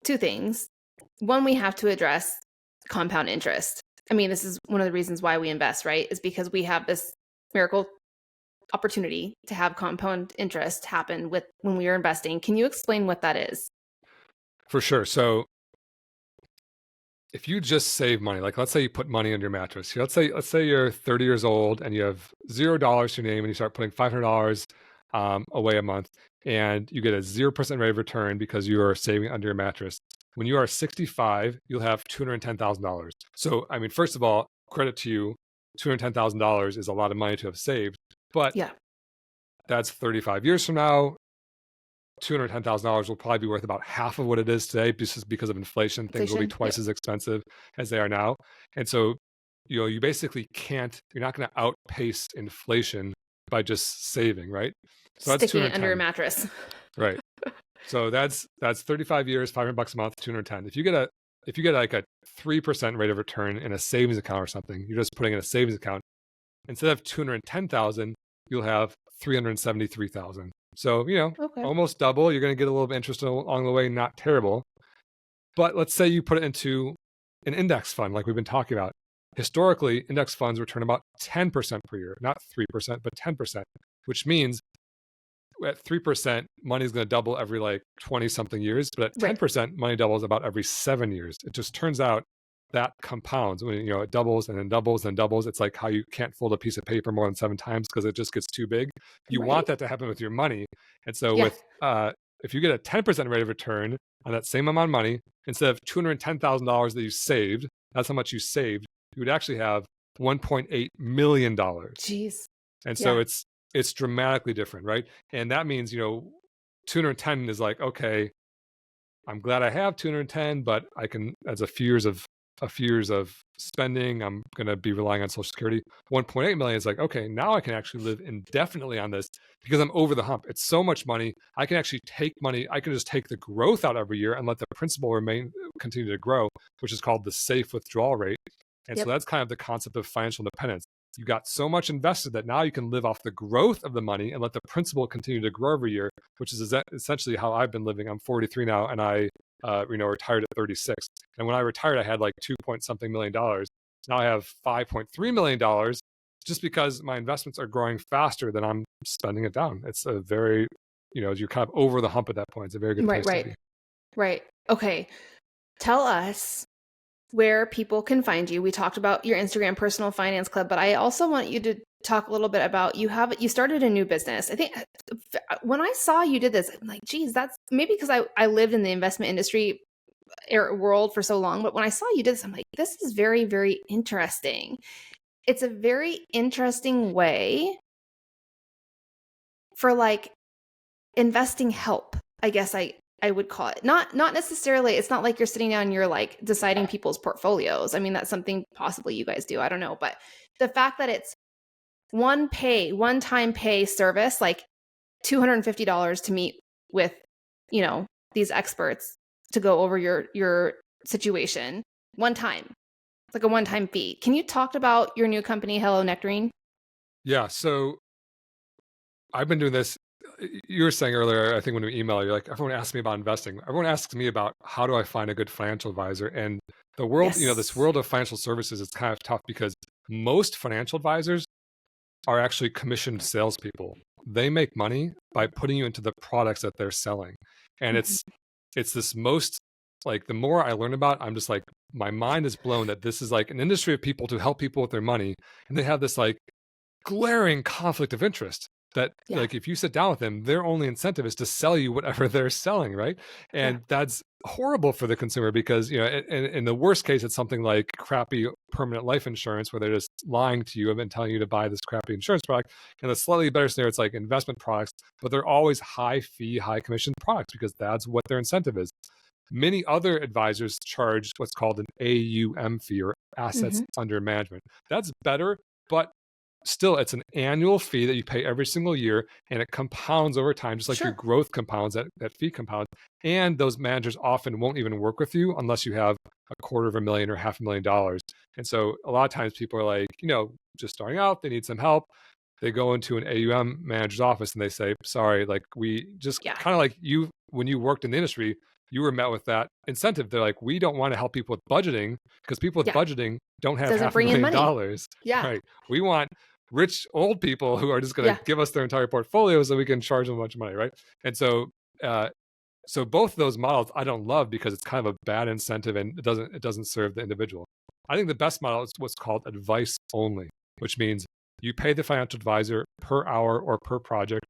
two things. One, we have to address compound interest. I mean, this is one of the reasons why we invest, right? Is because we have this miracle opportunity to have compound interest happen when we are investing. Can you explain what that is? For sure. So if you just save money, like let's say you put money under your mattress. Let's say you're 30 years old and you have $0 to your name, and you start putting $500 away a month, and you get a 0% rate of return because you are saving under your mattress. When you are 65, you'll have $210,000. So, I mean, first of all, credit to you. $210,000 is a lot of money to have saved, but Yeah. that's 35 years from now. $210,000 will probably be worth about half of what it is today, just because of inflation. Things will be twice as expensive as they are now. And so, you basically you're not going to outpace inflation by just saving, right? So that's Sticking it under a mattress. Right. So that's 35 years, $500 a month, 210. If you get like a 3% rate of return in a savings account or something, you're just putting in a savings account. Instead of 210,000, you'll have 373,000. So, almost double. You're going to get a little bit of interest along the way, not terrible. But let's say you put it into an index fund like we've been talking about. Historically, index funds return about 10% per year, not 3%, but 10%, which means at 3%, money is going to double every like 20 something years, but at 10%, money doubles about every 7 years. It just turns out that compounds when it doubles and then doubles and doubles. It's like how you can't fold a piece of paper more than 7 times because it just gets too big. You want that to happen with your money. And so if you get a 10% rate of return on that same amount of money, instead of $210,000 that you saved, that's how much you saved, you would actually have $1.8 million. Jeez. And so it's dramatically different, right? And that means, 210 is like, okay, I'm glad I have 210, but I can, as a few years of spending, I'm going to be relying on Social Security. 1.8 million is like, okay, now I can actually live indefinitely on this because I'm over the hump. It's so much money. I can actually take money. I can just take the growth out every year and let the principal continue to grow, which is called the safe withdrawal rate. And so that's kind of the concept of financial independence. You got so much invested that now you can live off the growth of the money and let the principal continue to grow every year, which is essentially how I've been living. I'm 43 now, and I retired at 36. And when I retired, I had like $2 million. Now I have $5.3 million just because my investments are growing faster than I'm spending it down. It's a very, you're kind of over the hump at that point. It's a very good place to be. Right. Okay. Tell us where people can find you. We talked about your Instagram Personal Finance Club, but I also want you to talk a little bit about you started a new business. I think when I saw you did this, I'm like, geez, that's maybe because I lived in the investment industry world for so long, but when I saw you did this, I'm like, this is very, very interesting. It's a very interesting way for like investing help, I guess I would call it. Not necessarily, it's not like you're sitting down and you're like deciding people's portfolios. I mean, that's something possibly you guys do. I don't know. But the fact that it's one-time pay service, like $250 to meet with, these experts to go over your situation one time. It's like a one-time fee. Can you talk about your new company, Hello Nectarine? Yeah. So I've been doing this. You were saying earlier, I think when we email, you're like, everyone asks me about investing. Everyone asks me about how do I find a good financial advisor? And the world, this world of financial services is kind of tough because most financial advisors are actually commissioned salespeople. They make money by putting you into the products that they're selling. And it's this most, like, the more I learn about it, I'm just like, my mind is blown that this is like an industry of people to help people with their money. And they have this like glaring conflict of interest. That like if you sit down with them, their only incentive is to sell you whatever they're selling, right? And that's horrible for the consumer because in the worst case, it's something like crappy permanent life insurance where they're just lying to you and telling you to buy this crappy insurance product. And the slightly better scenario, it's like investment products, but they're always high fee, high commission products because that's what their incentive is. Many other advisors charge what's called an AUM fee or assets under management. That's better, but still, it's an annual fee that you pay every single year, and it compounds over time, just like your growth compounds, that fee compounds. And those managers often won't even work with you unless you have $250,000 or $500,000. And so a lot of times people are like, just starting out, they need some help. They go into an AUM manager's office and they say, sorry, like we just kind of like you, when you worked in the industry, you were met with that incentive. They're like, we don't want to help people with budgeting because people with budgeting don't have $500,000. Yeah. Right. We want rich old people who are just going to give us their entire portfolio so we can charge them a bunch of money. Right. And so, so both of those models I don't love because it's kind of a bad incentive and it doesn't serve the individual. I think the best model is what's called advice only, which means you pay the financial advisor per hour or per project.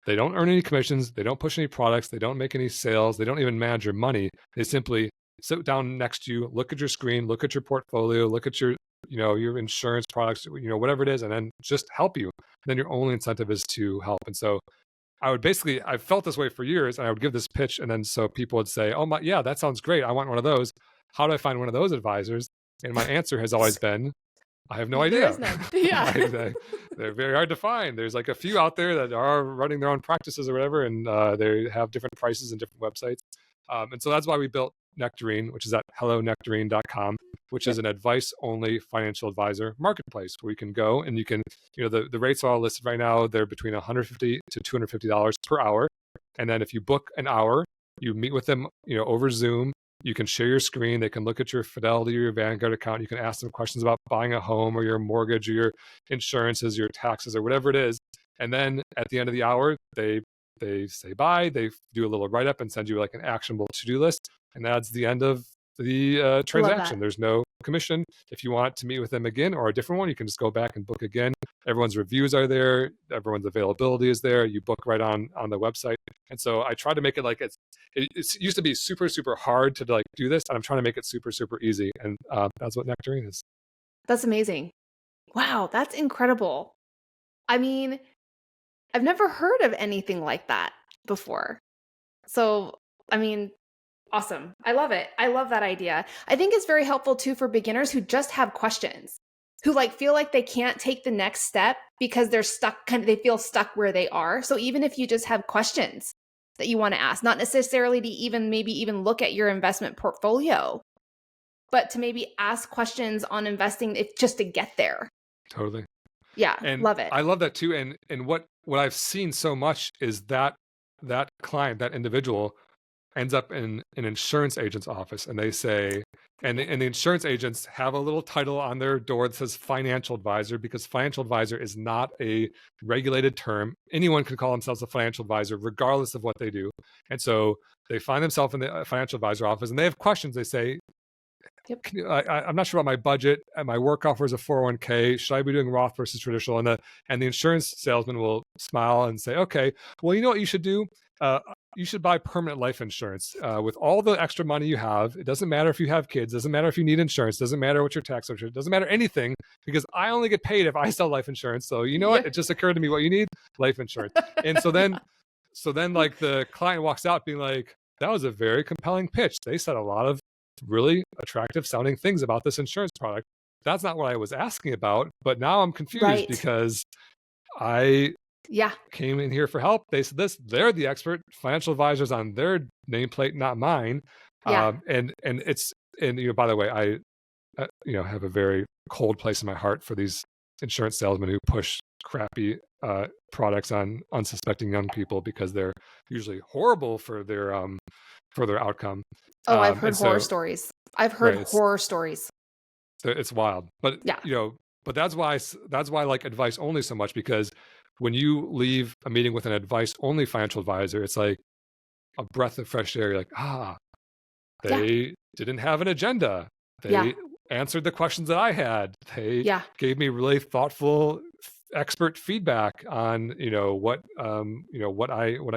They don't earn any commissions. They don't push any products. They don't make any sales. They don't even manage your money. They simply sit down next to you, look at your screen, look at your portfolio, look at your, your insurance products, whatever it is, and then just help you. And then your only incentive is to help. And so I've felt this way for years, and I would give this pitch, and then so people would say, oh my, yeah, that sounds great. I want one of those. How do I find one of those advisors? And my answer has always been, I have no idea. There is none. Yeah. They're very hard to find. There's like a few out there that are running their own practices or whatever, and they have different prices and different websites. And so that's why we built Nectarine, which is at hellonectarine.com, which is an advice-only financial advisor marketplace where you can go and you can, the rates are all listed right now. They're between $150 to $250 per hour. And then if you book an hour, you meet with them, over Zoom. You can share your screen. They can look at your Fidelity or your Vanguard account. You can ask them questions about buying a home or your mortgage or your insurances, your taxes, or whatever it is. And then at the end of the hour, they say bye. They do a little write-up and send you like an actionable to-do list. And that's the end of the transaction. There's no commission. If you want to meet with them again or a different one, you can just go back and book again. Everyone's reviews are there. Everyone's availability is there. You book right on the website. And so I try to make it like it used to be super, super hard to like do this. And I'm trying to make it super, super easy. And that's what Nectarine is. That's amazing. Wow, that's incredible. I mean, I've never heard of anything like that before. So, I mean, awesome. I love it. I love that idea. I think it's very helpful too for beginners who just have questions, who like feel like they can't take the next step because they're stuck, they feel stuck where they are. So even if you just have questions that you want to ask, not necessarily to maybe even look at your investment portfolio, but to maybe ask questions on investing just to get there. Totally. Yeah. And love it. I love that too. And what I've seen so much is that client, that individual ends up in an insurance agent's office, and they say, and the insurance agents have a little title on their door that says financial advisor, because financial advisor is not a regulated term. Anyone can call themselves a financial advisor regardless of what they do. And so they find themselves in the financial advisor office and they have questions. They say, Yep. I'm not sure about my budget. My work offers a 401k. Should I be doing Roth versus traditional? And the insurance salesman will smile and say, okay, well, you know what you should do? You should buy permanent life insurance with all the extra money you have. It doesn't matter if you have kids. Doesn't matter if you need insurance. Doesn't matter what your tax are. Doesn't matter anything, because I only get paid if I sell life insurance. So you know what? It just occurred to me what you need: life insurance. And so then like the client walks out being like, that was a very compelling pitch. They said a lot of really attractive sounding things about this insurance product. That's not what I was asking about, but now I'm confused because I came in here for help. They said this, they're the expert financial advisors on their nameplate, not mine. And by the way, I have a very cold place in my heart for these insurance salesmen who push crappy products on unsuspecting young people, because they're usually horrible for their outcome. Oh, I've heard horror stories. I've heard horror stories. It's wild, but but that's why like advice only so much, because when you leave a meeting with an advice only financial advisor, it's like a breath of fresh air. You're like, they didn't have an agenda. They answered the questions that I had. They gave me really thoughtful, expert feedback on what I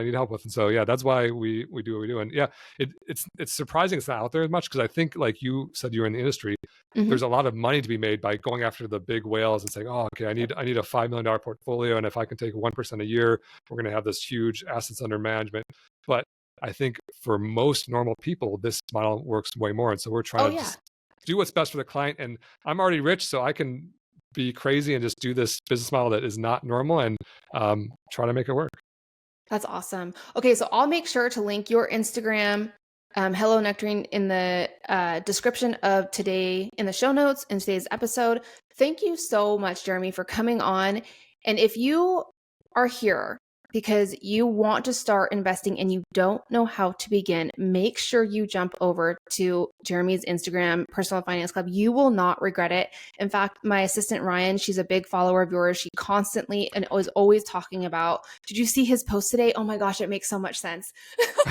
need help with. And so that's why we do what we do. And it's surprising it's not out there as much, because I think, like you said, you're in the industry. There's a lot of money to be made by going after the big whales and saying, oh, okay, I need a $5 million portfolio, and if I can take 1% a year, we're going to have this huge assets under management. But I think for most normal people, this model works way more. And so we're trying to just do what's best for the client. And I'm already rich, so I can be crazy and just do this business model that is not normal and try to make it work. That's awesome. Okay, so I'll make sure to link your Instagram, Hello Nectarine, in the description of today, in the show notes in today's episode. Thank you so much, Jeremy, for coming on. And if you are here because you want to start investing and you don't know how to begin, make sure you jump over to Jeremy's Instagram, Personal Finance Club. You will not regret it. In fact, my assistant, Ryan, she's a big follower of yours. She constantly and was always talking about, did you see his post today? Oh my gosh, it makes so much sense.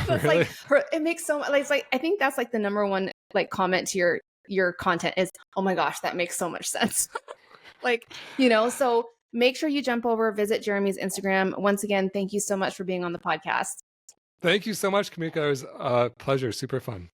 Really? It makes so much, I think that's like the number one comment to your content is, oh my gosh, that makes so much sense. So Make sure you jump over, visit Jeremy's Instagram. Once again, thank you so much for being on the podcast. Thank you so much, Kumiko. It was a pleasure. Super fun.